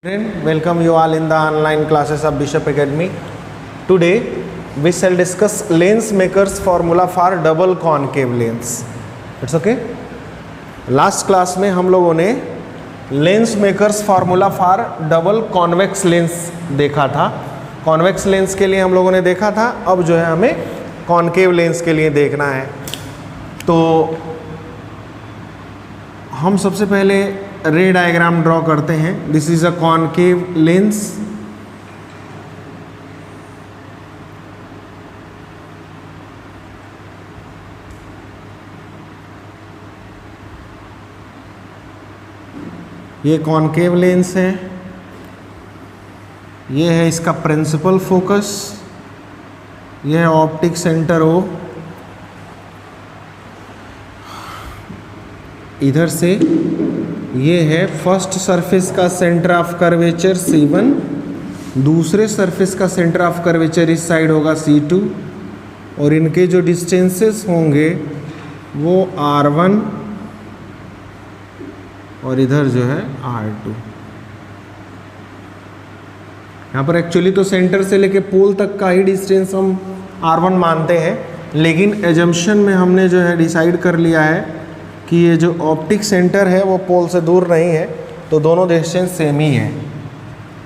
Welcome you all in the online classes of Bishop Academy. Today we shall discuss lens makers formula for double concave lens. It's okay. Last class में हम लोगों ने lens makers formula for double convex lens देखा था. Convex lens के लिए हम लोगों ने देखा था. अब जो है हमें कॉन्केव लेंस के लिए देखना है. तो हम सबसे पहले रे डायग्राम ड्रॉ करते हैं. This is a concave lens. ये कॉन्केव लेंस है. ये है इसका प्रिंसिपल फोकस. ये है ऑप्टिक सेंटर O. इधर से ये है फर्स्ट सरफेस का सेंटर ऑफ कर्वेचर C1. दूसरे सरफेस का सेंटर ऑफ कर्वेचर इस साइड होगा C2. और इनके जो डिस्टेंसेस होंगे वो R1 और इधर जो है R2. यहाँ पर एक्चुअली तो सेंटर से लेके पोल तक का ही डिस्टेंस हम R1 मानते हैं, लेकिन एजम्पशन में हमने जो है डिसाइड कर लिया है कि ये जो ऑप्टिक सेंटर है वो पोल से दूर नहीं है, तो दोनों डिस्टेंस सेम ही है.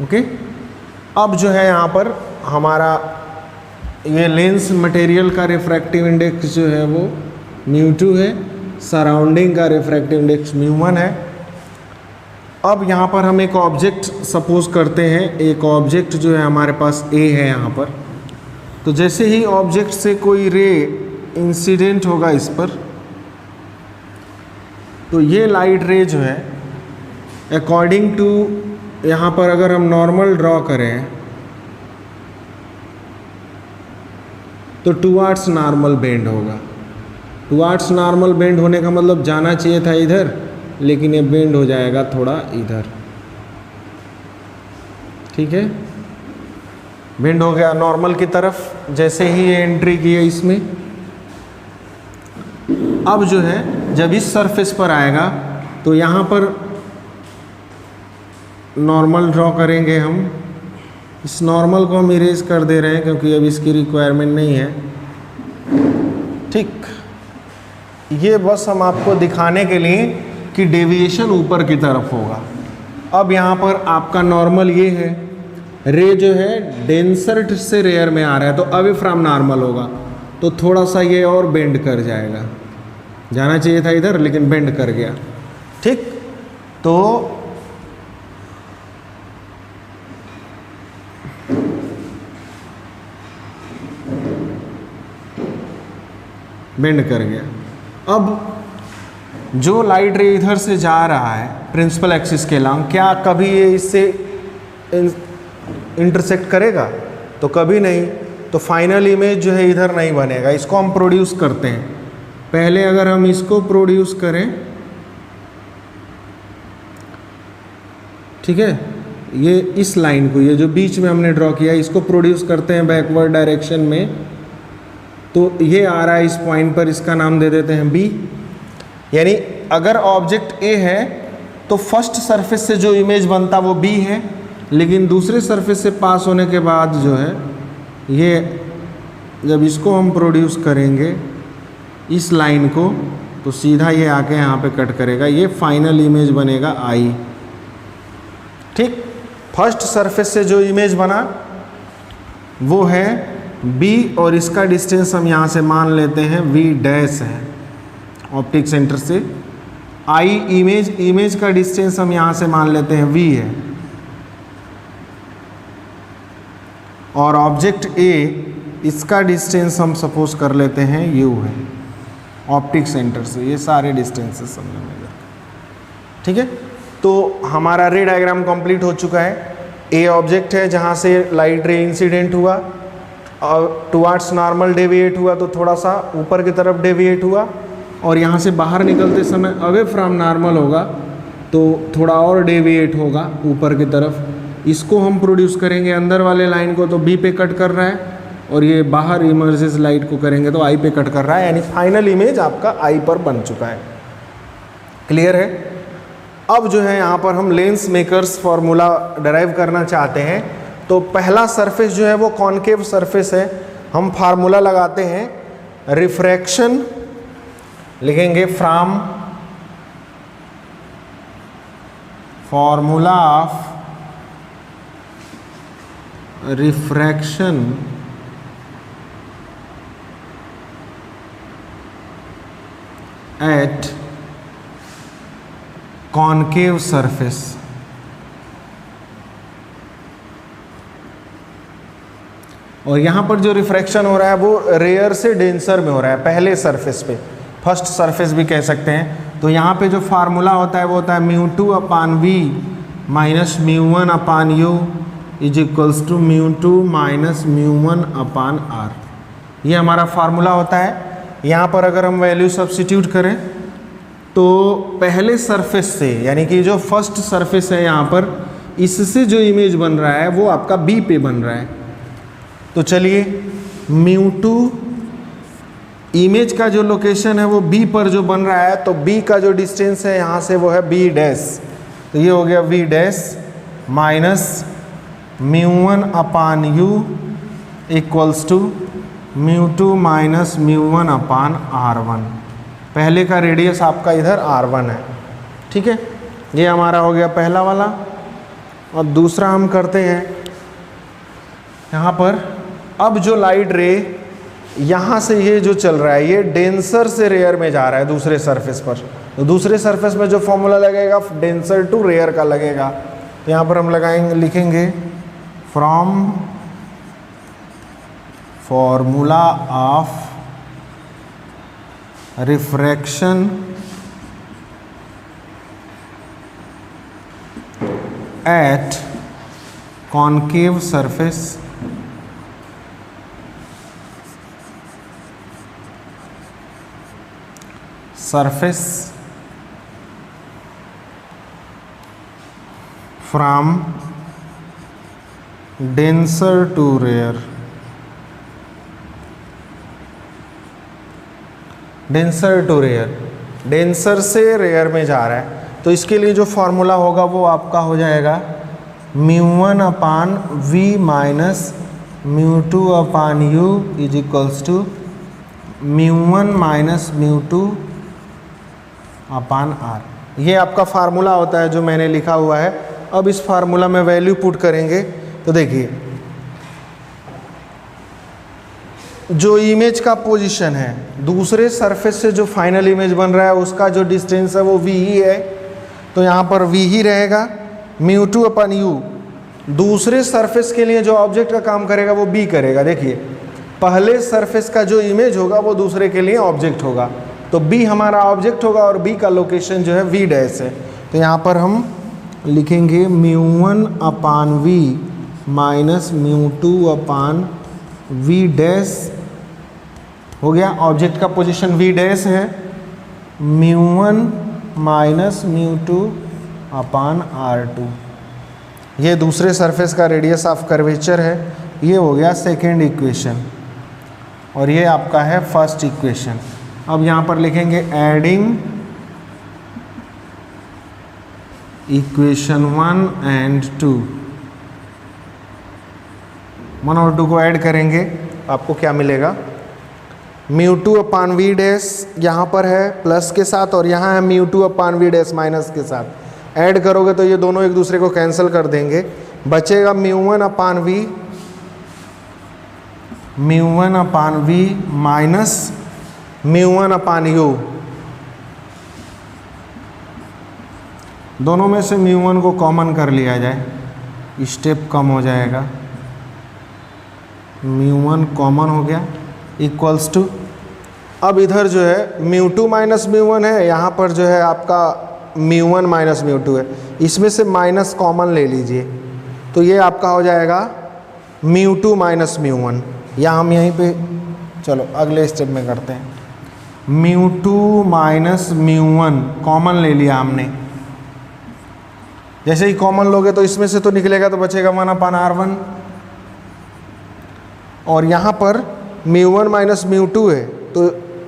ओके. अब जो है यहाँ पर हमारा ये लेंस मटेरियल का रिफ्रैक्टिव इंडेक्स जो है वो μ2 है. सराउंडिंग का रिफ्रैक्टिव इंडेक्स μ1 है. अब यहाँ पर हम एक ऑब्जेक्ट सपोज करते हैं. एक ऑब्जेक्ट जो है हमारे पास A है यहाँ पर. तो जैसे ही ऑब्जेक्ट से कोई रे इंसिडेंट होगा इस पर, तो ये लाइट रे जो है अकॉर्डिंग टू, यहाँ पर अगर हम नॉर्मल ड्रॉ करें तो टुवार्ड्स नॉर्मल बेंड होगा. टुवार्ड्स नॉर्मल बेंड होने का मतलब जाना चाहिए था इधर, लेकिन ये बेंड हो जाएगा थोड़ा इधर. ठीक है, बेंड हो गया नॉर्मल की तरफ जैसे ही ये एंट्री की है इसमें. अब जो है जब इस सरफेस पर आएगा तो यहाँ पर नॉर्मल ड्रॉ करेंगे हम. इस नॉर्मल को हम इरेज कर दे रहे हैं क्योंकि अब इसकी रिक्वायरमेंट नहीं है. ठीक, ये बस हम आपको दिखाने के लिए कि डेविएशन ऊपर की तरफ होगा. अब यहाँ पर आपका नॉर्मल ये है. रे जो है डेंसर से रेयर में आ रहा है तो अवे फ्रॉम नॉर्मल होगा, तो थोड़ा सा ये और बेंड कर जाएगा. जाना चाहिए था इधर लेकिन बेंड कर गया. ठीक, तो बेंड कर गया. अब जो लाइट रे इधर से जा रहा है प्रिंसिपल एक्सिस के लॉन्ग, क्या कभी ये इससे इंटरसेक्ट करेगा? तो कभी नहीं. तो फाइनल इमेज जो है इधर नहीं बनेगा. इसको हम प्रोड्यूस करते हैं. पहले अगर हम इसको प्रोड्यूस करें, ठीक है, ये इस लाइन को, ये जो बीच में हमने ड्रॉ किया, इसको प्रोड्यूस करते हैं बैकवर्ड डायरेक्शन में. तो ये आ रहा है इस पॉइंट पर, इसका नाम दे देते हैं B. यानी अगर ऑब्जेक्ट A है तो फर्स्ट सरफेस से जो इमेज बनता वो B है, लेकिन दूसरे सरफेस से पास होने के बाद जो है ये, जब इसको हम प्रोड्यूस करेंगे इस लाइन को, तो सीधा ये आके यहाँ पे कट करेगा. ये फाइनल इमेज बनेगा I. ठीक, फर्स्ट सरफेस से जो इमेज बना वो है B और इसका डिस्टेंस हम यहाँ से मान लेते हैं V डैश है ऑप्टिक सेंटर से. I इमेज का डिस्टेंस हम यहाँ से मान लेते हैं V है. और ऑब्जेक्ट A, इसका डिस्टेंस हम सपोज कर लेते हैं U है ऑप्टिक सेंटर से. ये सारे डिस्टेंसेस समझ में. ठीक है, तो हमारा रे डायग्राम कंप्लीट हो चुका है. A ऑब्जेक्ट है जहाँ से लाइट रे इंसिडेंट हुआ और टुवार्ड्स नॉर्मल डेविएट हुआ, तो थोड़ा सा ऊपर की तरफ डेविएट हुआ. और यहाँ से बाहर निकलते समय अवे फ्रॉम नॉर्मल होगा, तो थोड़ा और डेविएट होगा ऊपर की तरफ. इसको हम प्रोड्यूस करेंगे अंदर वाले लाइन को, तो B पे कट कर रहा है, और ये बाहर इमर्जेस लाइट को करेंगे तो I पे कट कर रहा है. यानी फाइनल इमेज आपका I पर बन चुका है. क्लियर है? अब जो है यहाँ पर हम लेंस मेकर्स फॉर्मूला डराइव करना चाहते हैं। तो पहला सरफेस जो है वो कॉनकेव सरफेस है। हम फार्मूला लगाते हैं रिफ्रैक्शन, लिखेंगे from formula of refraction at concave surface. और यहाँ पर जो रिफ्रैक्शन हो रहा है वो रेयर से डेंसर में हो रहा है, पहले सरफेस पे, फर्स्ट सरफेस भी कह सकते हैं। तो यहाँ पे जो फार्मूला होता है वो होता है μ2 upon v minus μ1 upon u is equals to μ2 minus μ1 upon r। ये हमारा फार्मूला होता है। यहाँ पर अगर हम वैल्यू सब्स्टिट्यूट करें तो पहले सरफेस से, यानी कि जो फर्स्ट सरफेस है यहाँ पर, इससे जो इमेज बन रहा है वो आपका b पे बन रहा है। तो चलिए μ2 इमेज का जो लोकेशन है वो b पर जो बन रहा है, तो b का जो डिस्टेंस है यहाँ से वो है b डैश। तो ये हो गया v dash minus μ1 upon u equals to μ2 minus μ1 upon r1। पहले का रेडियस आपका इधर r1 है, ठीक है। ये हमारा हो गया पहला वाला। और दूसरा हम करते हैं यहाँ पर, अब जो लाइट रे यहाँ से ये जो चल रहा है ये डेंसर से रेयर में जा रहा है दूसरे सरफेस पर। तो दूसरे सरफेस में जो फॉर्मूला लगेगा डेंसर टू रेयर का लगेगा। तो यहाँ पर हम लगाएंगे, लिखेंगे from formula of refraction at concave surface from denser to rare. Denser to rare, denser से रेयर में जा रहा है। तो इसके लिए जो फॉर्मूला होगा वो आपका हो जाएगा μ1 upon v minus μ2 upon u is equals to μ1 minus μ2 upon r। ये आपका फार्मूला होता है जो मैंने लिखा हुआ है। अब इस फार्मूला में वैल्यू पुट करेंगे तो देखिए जो इमेज का पोजीशन है दूसरे सरफेस से जो फाइनल इमेज बन रहा है उसका जो डिस्टेंस है वो v ही है। तो यहाँ पर v ही रहेगा, μ2 अपन u। दूसरे सरफेस के लिए जो ऑब्जेक्ट का काम करेगा वो b करेगा। देखिए पहले सरफेस का जो इमेज होगा वो दूसरे के लिए ऑब्जेक्ट होगा। तो b हमारा ऑब्जेक्ट होगा और b का लोकेशन जो है v डैश है। तो यहाँ पर हम लिखेंगे μ1 upon v minus μ2 upon v dash हो गया। ऑब्जेक्ट का पोजीशन v डैश है, μ1 माइनस μ2 अपान r2। ये दूसरे सरफेस का रेडियस ऑफ कर्वेचर है। ये हो गया सेकेंड इक्वेशन और ये आपका है फर्स्ट इक्वेशन। अब यहाँ पर लिखेंगे एडिंग इक्वेशन 1 एंड 2। 1 और 2 को ऐड करेंगे आपको क्या मिलेगा, μ2 अपान वी डैश यहाँ पर है प्लस के साथ और यहाँ है μ2 अपान वी डैश माइनस के साथ। ऐड करोगे तो ये दोनों एक दूसरे को कैंसिल कर देंगे, बचेगा μ1 अपान वी माइनस μ1 अपान u। दोनों में से μ1 को कॉमन कर लिया जाए, स्टेप कम हो जाएगा। μ1 कॉमन हो गया इक्वल्स टू, अब इधर जो है μ2 माइनस μ1 है, यहाँ पर जो है आपका μ1 माइनस μ2 है। इसमें से माइनस कॉमन ले लीजिए तो ये आपका हो जाएगा μ2 माइनस μ1। या हम यहीं पे चलो अगले स्टेप में करते हैं। μ2 माइनस μ1 कॉमन ले लिया हमने। जैसे ही कॉमन लोगे तो इसमें से तो निकलेगा तो बचेगा 1 अपान r1 और यहाँ पर μ1 माइनस μ2 है तो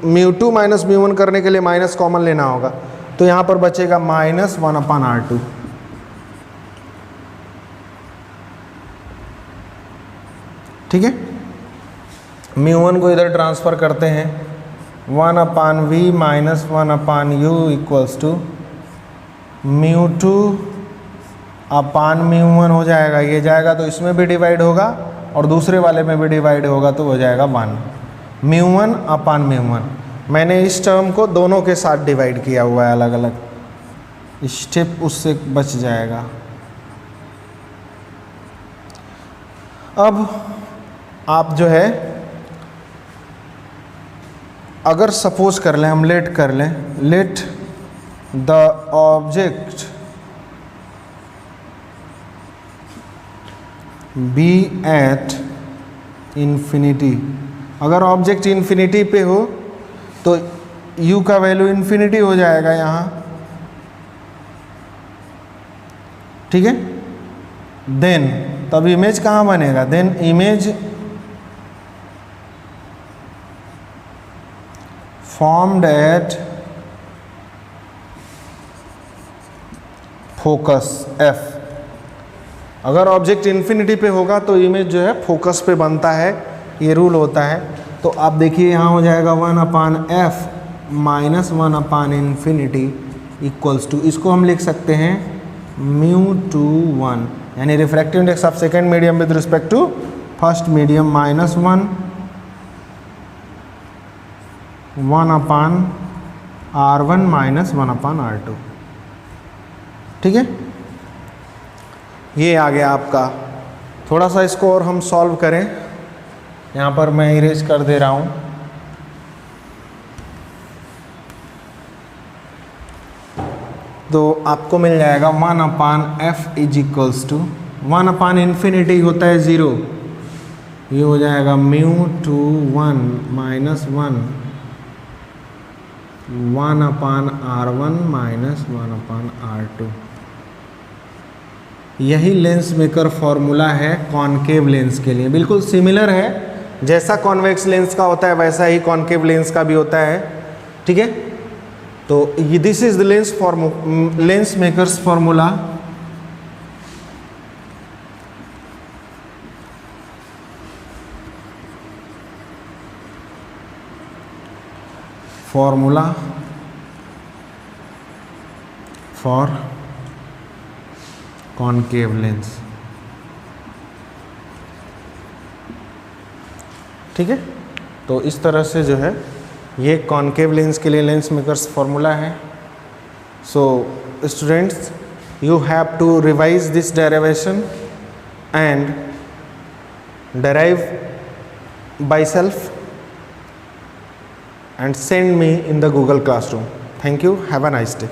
μ2 माइनस μ1 करने के लिए माइनस कॉमन लेना होगा। तो यहाँ पर बचेगा -1/R2। ठीक है, μ1 को इधर ट्रांसफ़र करते हैं, 1/V - 1/U इक्वल्स टू μ2/μ1 हो जाएगा। ये जाएगा तो इसमें भी डिवाइड होगा और दूसरे वाले में भी डिवाइड होगा तो हो जाएगा 1 μ1/μ1। मैंने इस टर्म को दोनों के साथ डिवाइड किया हुआ है अलग अलग, स्टेप उससे बच जाएगा। अब आप जो है अगर सपोज कर लें, हम लेट कर लें, let the object be at infinity. अगर ऑब्जेक्ट इन्फिनिटी पे हो तो u का वैल्यू इन्फिनिटी हो जाएगा यहाँ। ठीक है, देन तब इमेज कहाँ बनेगा, then image formed at focus f। अगर ऑब्जेक्ट इन्फिनिटी पे होगा तो इमेज जो है फोकस पे बनता है, ये रूल होता है। तो आप देखिए यहाँ हो जाएगा 1/f - 1/∞ इक्वल्स टू, इसको हम लिख सकते हैं μ2(1), यानी refractive index of second medium with respect to first medium -1 1/R1 - 1/R2। ठीक है, ये आ गया आपका। थोड़ा सा इसको और हम सॉल्व करें, यहाँ पर मैं इरेज कर दे रहा हूँ। तो आपको मिल जाएगा 1/f इज इक्वल्स टू 1/∞ होता है 0, ये हो जाएगा μ2(1 - 1/R1 - 1/R2। यही लेंस मेकर फॉर्मूला है कॉनकेव लेंस के लिए, बिल्कुल सिमिलर है, जैसा कॉन्वेक्स लेंस का होता है वैसा ही कॉनकेव लेंस का भी होता है। ठीक है, तो ये this is the lens makers formula. Formula for concave lens. ठीक है, तो इस तरह से जो है ये कॉनकेव लेंस के लिए लेंस मेकर्स फॉर्मूला है। So students, you have to revise this derivation and derive by self and send me in the Google Classroom. Thank you. Have a nice day.